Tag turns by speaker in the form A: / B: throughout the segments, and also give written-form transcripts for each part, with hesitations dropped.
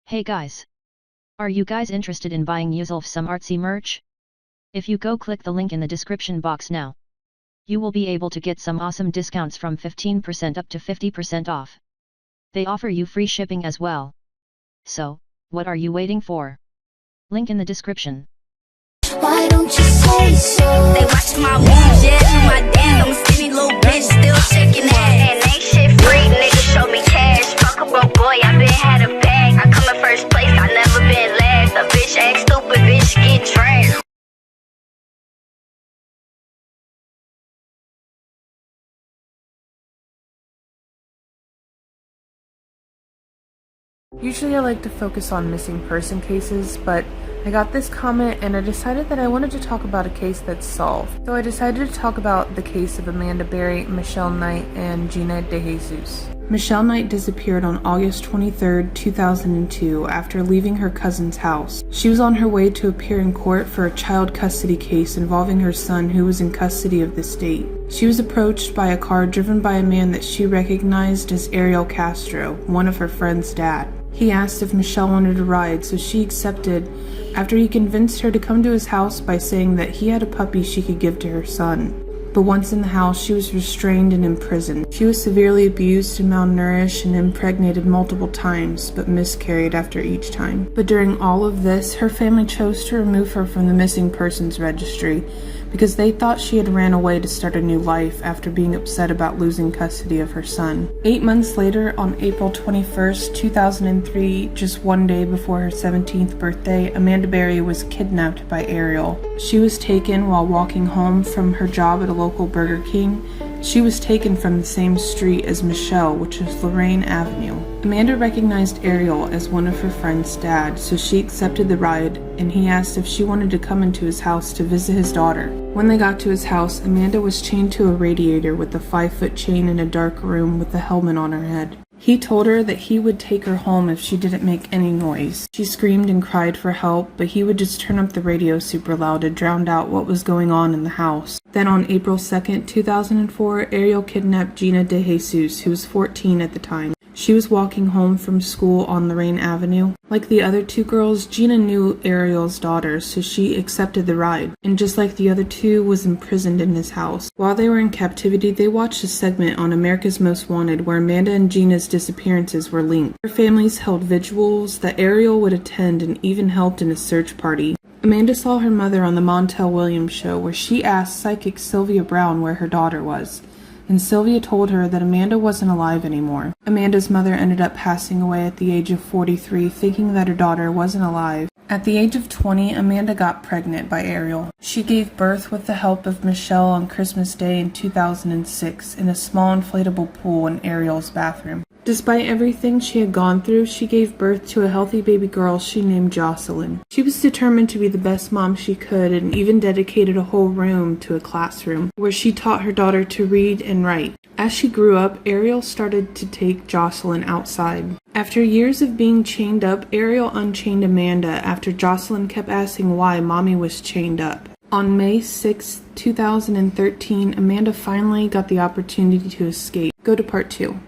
A: Hey guys! Are you guys interested in buying yourself some artsy merch? If you go click the link in the description box now, you will be able to get some awesome discounts from 15% up to 50% off. They offer you free shipping as well. So, what are you waiting for? Link in the description.
B: Why don't you say so? They watching my moves, yeah, do my dance. I'm a skinny little bitch, still shaking ass. And ain't shit free, niggas show me cash. Fuck a broke boy, I been had a bag. I come in first place, I never been last. A bitch act stupid, bitch get trashed.
C: Usually I like to focus on missing person cases, but I got this comment and I decided that I wanted to talk about a case that's solved. So I decided to talk about the case of Amanda Berry, Michelle Knight, and Gina DeJesus. Michelle Knight disappeared on August 23, 2002 after leaving her cousin's house. She was on her way to appear in court for a child custody case involving her son who was in custody of the state. She was approached by a car driven by a man that she recognized as Ariel Castro, one of her friend's dad. He asked if Michelle wanted a ride, so she accepted after he convinced her to come to his house by saying that he had a puppy she could give to her son. But once in the house, she was restrained and imprisoned. She was severely abused and malnourished and impregnated multiple times, but miscarried after each time. But during all of this, her family chose to remove her from the missing persons registry because they thought she had ran away to start a new life after being upset about losing custody of her son. 8 months later, on April 21st, 2003, just one day before her 17th birthday, Amanda Berry was kidnapped by Ariel. She was taken while walking home from her job at a local Burger King. She was taken from the same street as Michelle, which is Lorraine Avenue. Amanda recognized Ariel as one of her friend's dad, so she accepted the ride, and he asked if she wanted to come into his house to visit his daughter. When they got to his house, Amanda was chained to a radiator with a 5-foot chain in a dark room with a helmet on her head. He told her that he would take her home if she didn't make any noise. She screamed and cried for help, but he would just turn up the radio super loud to drown out what was going on in the house. Then on April 2nd, 2004, Ariel kidnapped Gina DeJesus, who was 14 at the time. She was walking home from school on Lorraine Avenue. Like the other two girls, Gina knew Ariel's daughter, so she accepted the ride, and just like the other two, was imprisoned in his house. While they were in captivity, they watched a segment on America's Most Wanted where Amanda and Gina's disappearances were linked. Their families held vigils that Ariel would attend and even helped in a search party. Amanda saw her mother on the Montel Williams show where she asked psychic Sylvia Brown where her daughter was, and Sylvia told her that Amanda wasn't alive anymore. Amanda's mother ended up passing away at the age of 43, thinking that her daughter wasn't alive. At the age of 20, Amanda got pregnant by Ariel. She gave birth with the help of Michelle on Christmas Day in 2006 in a small inflatable pool in Ariel's bathroom. Despite everything she had gone through, she gave birth to a healthy baby girl she named Jocelyn. She was determined to be the best mom she could and even dedicated a whole room to a classroom where she taught her daughter to read and write. As she grew up, Ariel started to take Jocelyn outside. After years of being chained up, Ariel unchained Amanda after Jocelyn kept asking why mommy was chained up. On May 6, 2013, Amanda finally got the opportunity to escape. Go to part 2.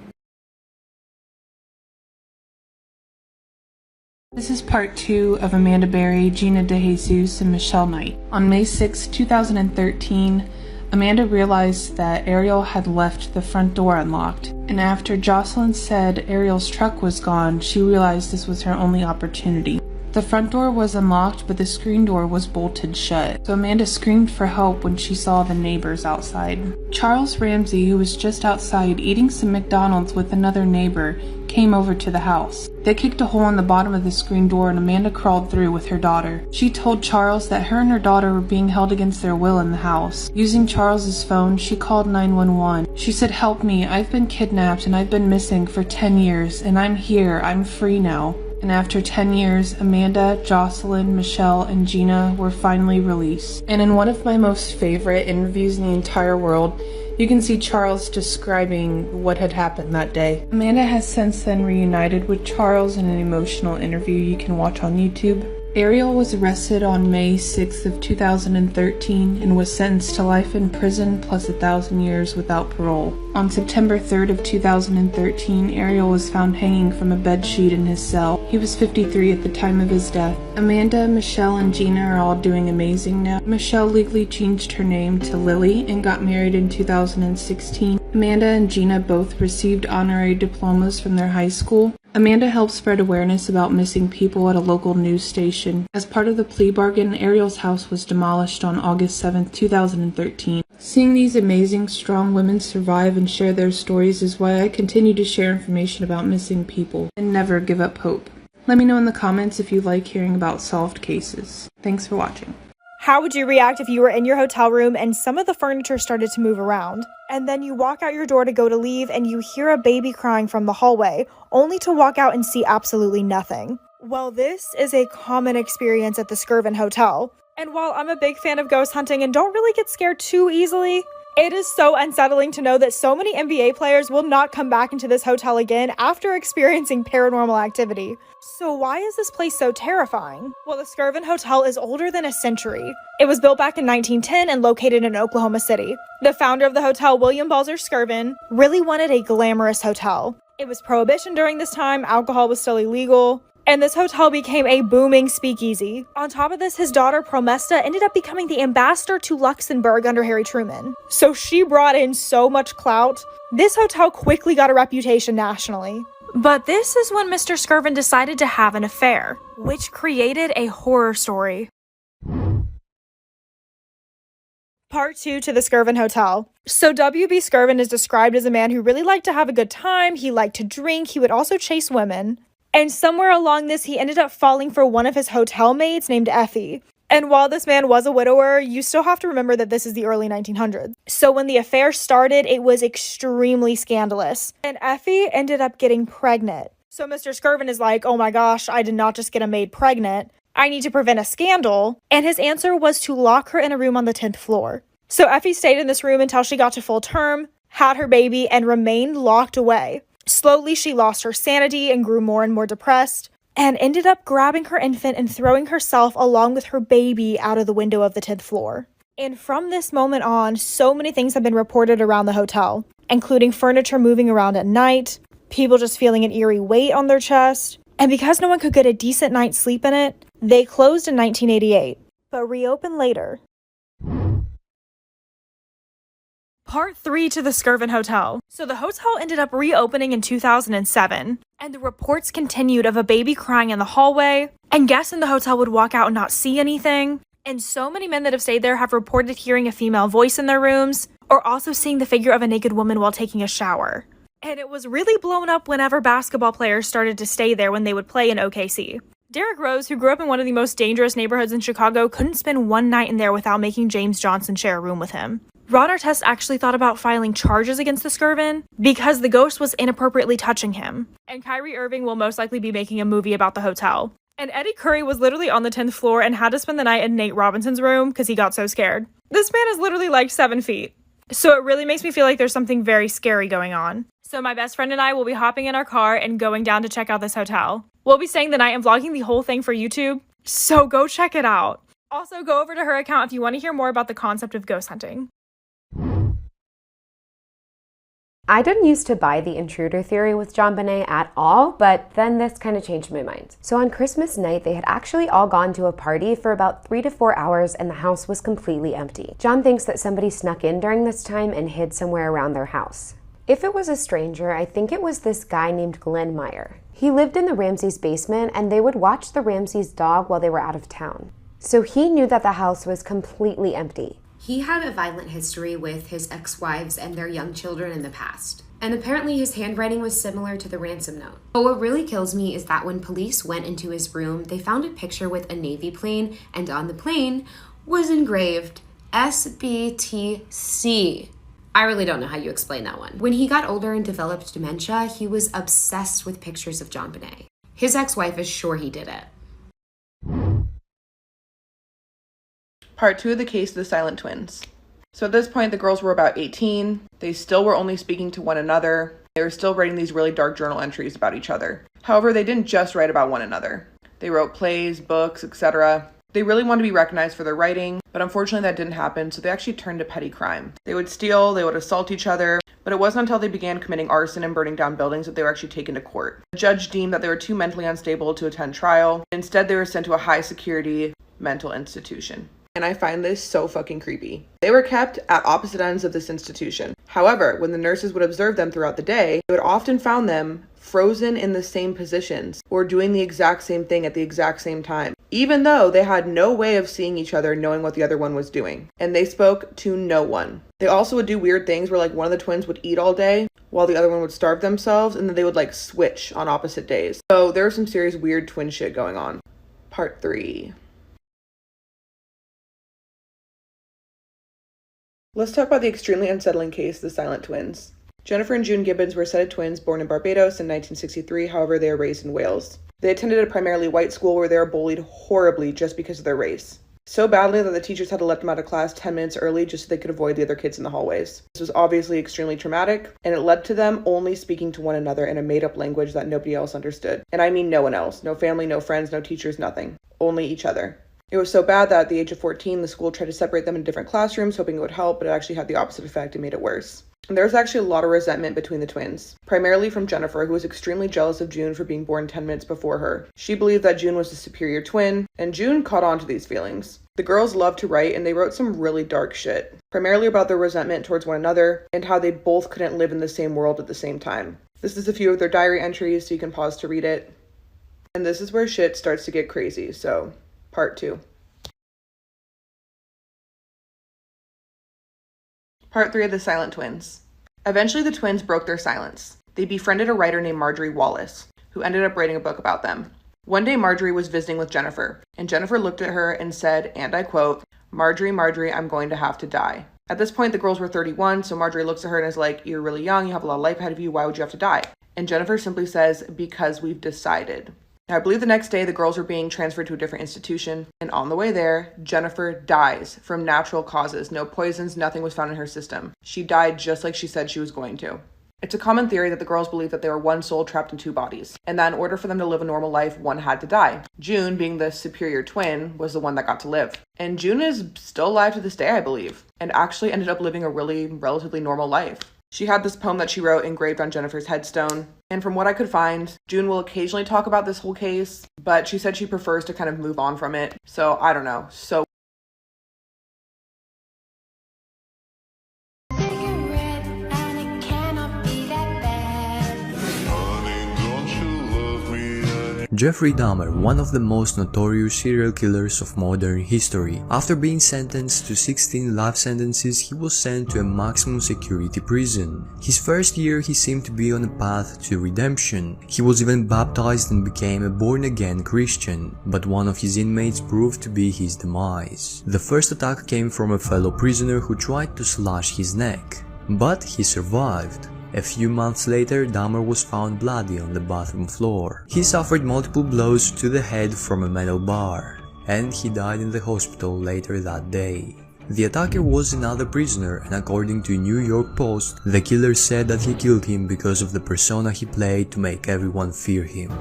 C: This is part 2 of Amanda Berry, Gina DeJesus, and Michelle Knight. On May 6, 2013, Amanda realized that Ariel had left the front door unlocked, and after Jocelyn said Ariel's truck was gone, she realized this was her only opportunity. The front door was unlocked, but the screen door was bolted shut, so Amanda screamed for help when she saw the neighbors outside. Charles Ramsey, who was just outside eating some McDonald's with another neighbor, came over to the house. They kicked a hole in the bottom of the screen door and Amanda crawled through with her daughter. She told Charles that her and her daughter were being held against their will in the house. Using Charles's phone, she called 911. She said, "Help me, I've been kidnapped and I've been missing for 10 years and I'm here, I'm free now." And after 10 years, Amanda, Jocelyn, Michelle, and Gina were finally released. And in one of my most favorite interviews in the entire world, you can see Charles describing what had happened that day. Amanda has since then reunited with Charles in an emotional interview you can watch on YouTube. Ariel was arrested on May 6th of 2013 and was sentenced to life in prison plus 1,000 years without parole. On September 3rd of 2013, Ariel was found hanging from a bedsheet in his cell. He was 53 at the time of his death. Amanda, Michelle, and Gina are all doing amazing now. Michelle legally changed her name to Lily and got married in 2016. Amanda and Gina both received honorary diplomas from their high school. Amanda helped spread awareness about missing people at a local news station. As part of the plea bargain, Ariel's house was demolished on August 7, 2013. Seeing these amazing, strong women survive and share their stories is why I continue to share information about missing people and never give up hope. Let me know in the comments if you like hearing about solved cases. Thanks for watching.
D: How would you react if you were in your hotel room and some of the furniture started to move around? And then you walk out your door to go to leave and you hear a baby crying from the hallway, only to walk out and see absolutely nothing. Well, this is a common experience at the Skirvin Hotel. And while I'm a big fan of ghost hunting and don't really get scared too easily, it is so unsettling to know that so many NBA players will not come back into this hotel again after experiencing paranormal activity. So why is this place so terrifying? Well, the Skirvin Hotel is older than a century. It was built back in 1910 and located in Oklahoma City. The founder of the hotel, William Balzer Skirvin, really wanted a glamorous hotel. It was prohibition during this time, alcohol was still illegal, and this hotel became a booming speakeasy. On top of this, his daughter Promesta ended up becoming the ambassador to Luxembourg under Harry Truman. So she brought in so much clout. This hotel quickly got a reputation nationally. But this is when Mr. Skirvin decided to have an affair, which created a horror story. Part 2 to the Skirvin Hotel. So W.B. Skirvin is described as a man who really liked to have a good time, he liked to drink, he would also chase women. And somewhere along this, he ended up falling for one of his hotel maids named Effie. And while this man was a widower, you still have to remember that this is the early 1900s. So when the affair started, it was extremely scandalous. And Effie ended up getting pregnant. So Mr. Skirvin is like, oh my gosh, I did not just get a maid pregnant. I need to prevent a scandal. And his answer was to lock her in a room on the 10th floor. So Effie stayed in this room until she got to full term, had her baby, and remained locked away. Slowly, she lost her sanity and grew more and more depressed, and ended up grabbing her infant and throwing herself along with her baby out of the window of the 10th floor. And from this moment on, so many things have been reported around the hotel, including furniture moving around at night, people just feeling an eerie weight on their chest, and because no one could get a decent night's sleep in it, they closed in 1988, but reopened later. Part 3 to the Skirvin Hotel. So the hotel ended up reopening in 2007, and the reports continued of a baby crying in the hallway, and guests in the hotel would walk out and not see anything, and so many men that have stayed there have reported hearing a female voice in their rooms, or also seeing the figure of a naked woman while taking a shower. And it was really blown up whenever basketball players started to stay there when they would play in OKC. Derrick Rose, who grew up in one of the most dangerous neighborhoods in Chicago, couldn't spend one night in there without making James Johnson share a room with him. Ron Artest actually thought about filing charges against the Skirvin because the ghost was inappropriately touching him. And Kyrie Irving will most likely be making a movie about the hotel. And Eddie Curry was literally on the 10th floor and had to spend the night in Nate Robinson's room because he got so scared. This man is literally like 7 feet. So it really makes me feel like there's something very scary going on. So my best friend and I will be hopping in our car and going down to check out this hotel. We'll be staying the night and vlogging the whole thing for YouTube, so go check it out. Also, go over to her account if you want to hear more about the concept of ghost hunting.
E: I didn't used to buy the intruder theory with JonBenet at all, but then this kind of changed my mind. So on Christmas night, they had actually all gone to a party for about 3 to 4 hours and the house was completely empty. John thinks that somebody snuck in during this time and hid somewhere around their house. If it was a stranger, I think it was this guy named Glenn Meyer. He lived in the Ramseys' basement and they would watch the Ramseys' dog while they were out of town. So he knew that the house was completely empty.
F: He had a violent history with his ex-wives and their young children in the past. And apparently his handwriting was similar to the ransom note. But what really kills me is that when police went into his room, they found a picture with a Navy plane, and on the plane was engraved SBTC. I really don't know how you explain that one. When he got older and developed dementia, he was obsessed with pictures of JonBenet. His ex-wife is sure he did it.
G: Part 2 of the case of the silent twins. So at this point, the girls were about 18. They still were only speaking to one another. They were still writing these really dark journal entries about each other. However, they didn't just write about one another. They wrote plays, books, etc. They really wanted to be recognized for their writing, but unfortunately that didn't happen, so they actually turned to petty crime. They would steal, they would assault each other, but it wasn't until they began committing arson and burning down buildings that they were actually taken to court. The judge deemed that they were too mentally unstable to attend trial. Instead, they were sent to a high-security mental institution. And I find this so fucking creepy. They were kept at opposite ends of this institution. However, when the nurses would observe them throughout the day, they would often found them frozen in the same positions or doing the exact same thing at the exact same time, even though they had no way of seeing each other, knowing what the other one was doing. And they spoke to no one. They also would do weird things where like one of the twins would eat all day while the other one would starve themselves, and then they would like switch on opposite days. So there was some serious weird twin shit going on. Part 3. Let's talk about the extremely unsettling case of the silent twins. Jennifer and June Gibbons were a set of twins born in Barbados in 1963, however they were raised in Wales. They attended a primarily white school where they were bullied horribly just because of their race. So badly that the teachers had to let them out of class 10 minutes early just so they could avoid the other kids in the hallways. This was obviously extremely traumatic, and it led to them only speaking to one another in a made-up language that nobody else understood. And I mean no one else. No family, no friends, no teachers, nothing. Only each other. It was so bad that at the age of 14, the school tried to separate them in different classrooms, hoping it would help, but it actually had the opposite effect and made it worse. And there was actually a lot of resentment between the twins, primarily from Jennifer, who was extremely jealous of June for being born 10 minutes before her. She believed that June was the superior twin, and June caught on to these feelings. The girls loved to write, and they wrote some really dark shit, primarily about their resentment towards one another and how they both couldn't live in the same world at the same time. This is a few of their diary entries, so you can pause to read it. And this is where shit starts to get crazy, so part 2. Part 3 of the Silent Twins. Eventually the twins broke their silence. They befriended a writer named Marjorie Wallace, who ended up writing a book about them. One day Marjorie was visiting with Jennifer, and Jennifer looked at her and said, and I quote, "Marjorie, Marjorie, I'm going to have to die." At this point the girls were 31, so Marjorie looks at her and is like, "You're really young, you have a lot of life ahead of you, why would you have to die?" And Jennifer simply says, "Because we've decided." Now, I believe the next day the girls were being transferred to a different institution, and on the way there, Jennifer dies from natural causes. No poisons, nothing was found in her system. She died just like she said she was going to. It's a common theory that the girls believe that they were one soul trapped in 2 bodies, and that in order for them to live a normal life, one had to die. June, being the superior twin, was the one that got to live. And June is still alive to this day, I believe, and actually ended up living a relatively normal life. She had this poem that she wrote engraved on Jennifer's headstone, and from what I could find, June will occasionally talk about this whole case, but she said she prefers to kind of move on from it, so I don't know. So
H: Jeffrey Dahmer, one of the most notorious serial killers of modern history. After being sentenced to 16 life sentences, he was sent to a maximum security prison. His first year, he seemed to be on a path to redemption. He was even baptized and became a born-again Christian, but one of his inmates proved to be his demise. The first attack came from a fellow prisoner who tried to slash his neck, but he survived. A few months later, Dahmer was found bloody on the bathroom floor. He suffered multiple blows to the head from a metal bar, and he died in the hospital later that day. The attacker was another prisoner, and according to New York Post, the killer said that he killed him because of the persona he played to make everyone fear him.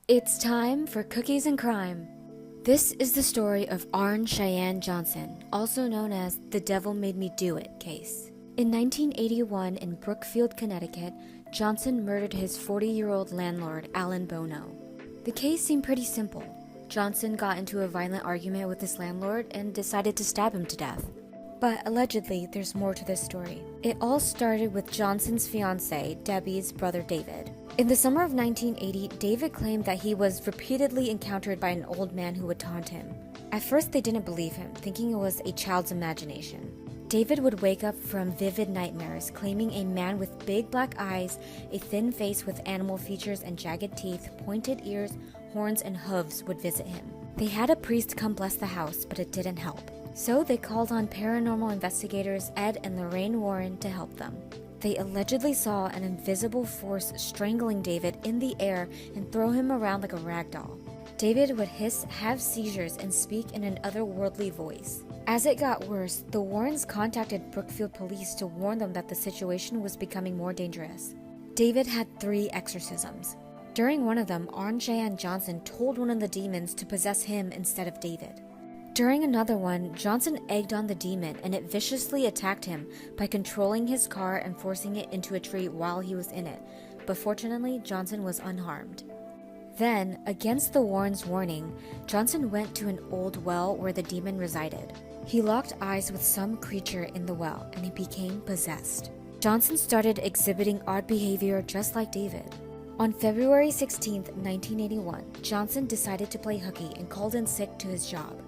I: It's time for Cookies and Crime. This is the story of Arne Cheyenne Johnson, also known as the Devil Made Me Do It case. In 1981 in Brookfield, Connecticut, Johnson murdered his 40-year-old landlord, Alan Bono. The case seemed pretty simple. Johnson got into a violent argument with his landlord and decided to stab him to death. But allegedly, there's more to this story. It all started with Johnson's fiancée, Debbie's brother David. In the summer of 1980, David claimed that he was repeatedly encountered by an old man who would taunt him. At first, they didn't believe him, thinking it was a child's imagination. David would wake up from vivid nightmares, claiming a man with big black eyes, a thin face with animal features and jagged teeth, pointed ears, horns, and hooves would visit him. They had a priest come bless the house, but it didn't help. So they called on paranormal investigators Ed and Lorraine Warren to help them. They allegedly saw an invisible force strangling David in the air and throw him around like a rag doll. David would hiss, have seizures, and speak in an otherworldly voice. As it got worse, the Warrens contacted Brookfield police to warn them that the situation was becoming more dangerous. David had 3 exorcisms. During one of them, Arn Cheyenne Johnson told one of the demons to possess him instead of David. During another one, Johnson egged on the demon and it viciously attacked him by controlling his car and forcing it into a tree while he was in it, but fortunately, Johnson was unharmed. Then, against the Warrens' warning, Johnson went to an old well where the demon resided. He locked eyes with some creature in the well and he became possessed. Johnson started exhibiting odd behavior just like David. On February 16, 1981, Johnson decided to play hooky and called in sick to his job.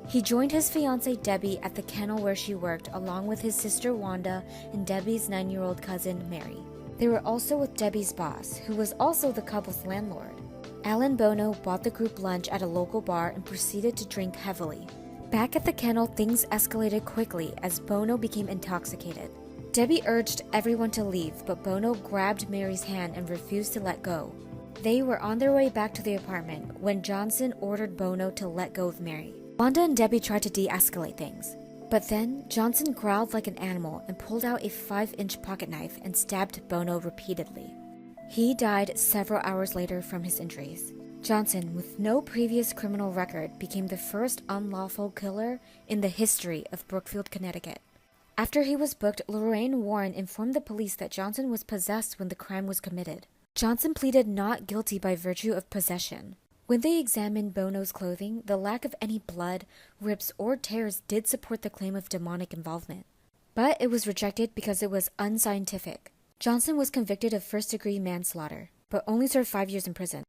I: He joined his fiancée Debbie at the kennel where she worked along with his sister Wanda and Debbie's 9-year-old cousin Mary. They were also with Debbie's boss, who was also the couple's landlord. Alan Bono bought the group lunch at a local bar and proceeded to drink heavily. Back at the kennel, things escalated quickly as Bono became intoxicated. Debbie urged everyone to leave, but Bono grabbed Mary's hand and refused to let go. They were on their way back to the apartment when Johnson ordered Bono to let go of Mary. Wanda and Debbie tried to de-escalate things. But then, Johnson growled like an animal and pulled out a 5-inch pocket knife and stabbed Bono repeatedly. He died several hours later from his injuries. Johnson, with no previous criminal record, became the first unlawful killer in the history of Brookfield, Connecticut. After he was booked, Lorraine Warren informed the police that Johnson was possessed when the crime was committed. Johnson pleaded not guilty by virtue of possession. When they examined Bono's clothing, the lack of any blood, rips, or tears did support the claim of demonic involvement. But it was rejected because it was unscientific. Johnson was convicted of first-degree manslaughter, but only served 5 years in prison.